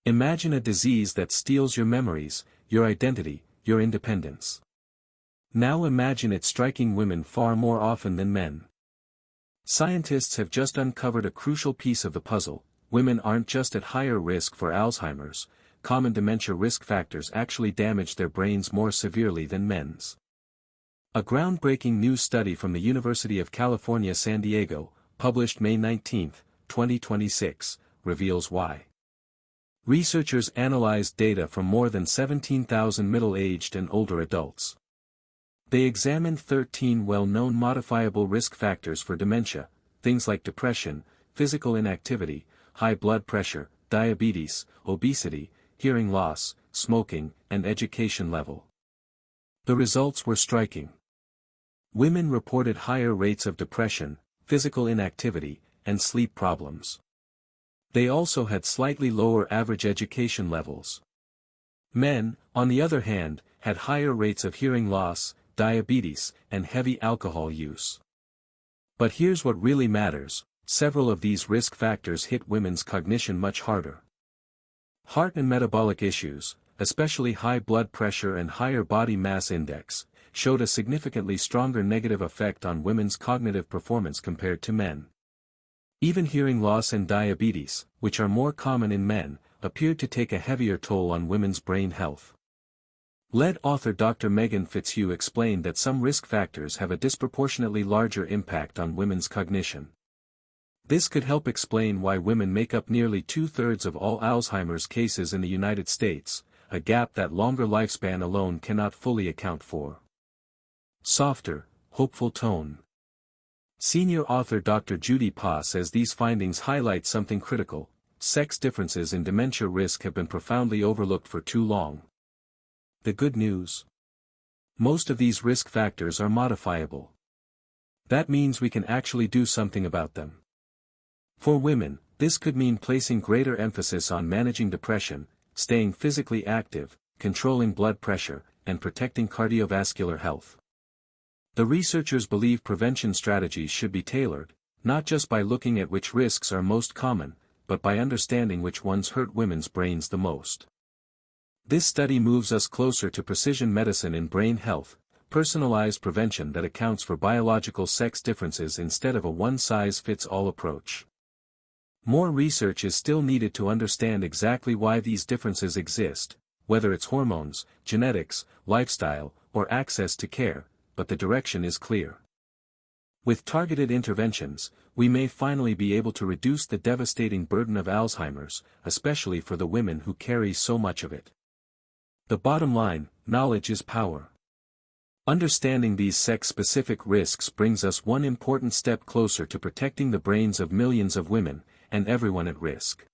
Imagine a disease that steals your memories, your identity, your independence. Now imagine it striking women far more often than men. Scientists have just uncovered a crucial piece of the puzzle. Women aren't just at higher risk for Alzheimer's, common dementia risk factors actually damage their brains more severely than men's. A groundbreaking new study from the University of California, San Diego, published May 19, 2026, reveals why. Researchers analyzed data from more than 17,000 middle-aged and older adults. They examined 13 well-known modifiable risk factors for dementia, things like depression, physical inactivity, high blood pressure, diabetes, obesity, hearing loss, smoking, and education level. The results were striking. Women reported higher rates of depression, physical inactivity, and sleep problems. They also had slightly lower average education levels. Men, on the other hand, had higher rates of hearing loss, diabetes, and heavy alcohol use. But here's what really matters: several of these risk factors hit women's cognition much harder. Heart and metabolic issues, especially high blood pressure and higher body mass index, showed a significantly stronger negative effect on women's cognitive performance compared to men. Even hearing loss and diabetes, which are more common in men, appeared to take a heavier toll on women's brain health. Lead author Dr. Megan Fitzhugh explained that some risk factors have a disproportionately larger impact on women's cognition. This could help explain why women make up nearly 2/3 of all Alzheimer's cases in the United States, a gap that longer lifespan alone cannot fully account for. Softer, hopeful tone. Senior author Dr. Judy Pa says these findings highlight something critical: sex differences in dementia risk have been profoundly overlooked for too long. The good news? Most of these risk factors are modifiable. That means we can actually do something about them. For women, this could mean placing greater emphasis on managing depression, staying physically active, controlling blood pressure, and protecting cardiovascular health. The researchers believe prevention strategies should be tailored, not just by looking at which risks are most common, but by understanding which ones hurt women's brains the most. This study moves us closer to precision medicine in brain health, personalized prevention that accounts for biological sex differences instead of a one-size-fits-all approach. More research is still needed to understand exactly why these differences exist, whether it's hormones, genetics, lifestyle, or access to care, but the direction is clear. With targeted interventions, we may finally be able to reduce the devastating burden of Alzheimer's, especially for the women who carry so much of it. The bottom line: knowledge is power. Understanding these sex-specific risks brings us one important step closer to protecting the brains of millions of women, and everyone at risk.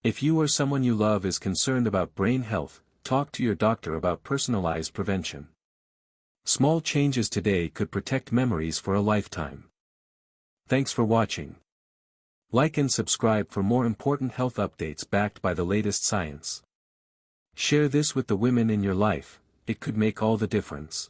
If you or someone you love is concerned about brain health, talk to your doctor about personalized prevention. Small changes today could protect memories for a lifetime. Thanks for watching. Like and subscribe for more important health updates backed by the latest science. Share this with the women in your life, it could make all the difference.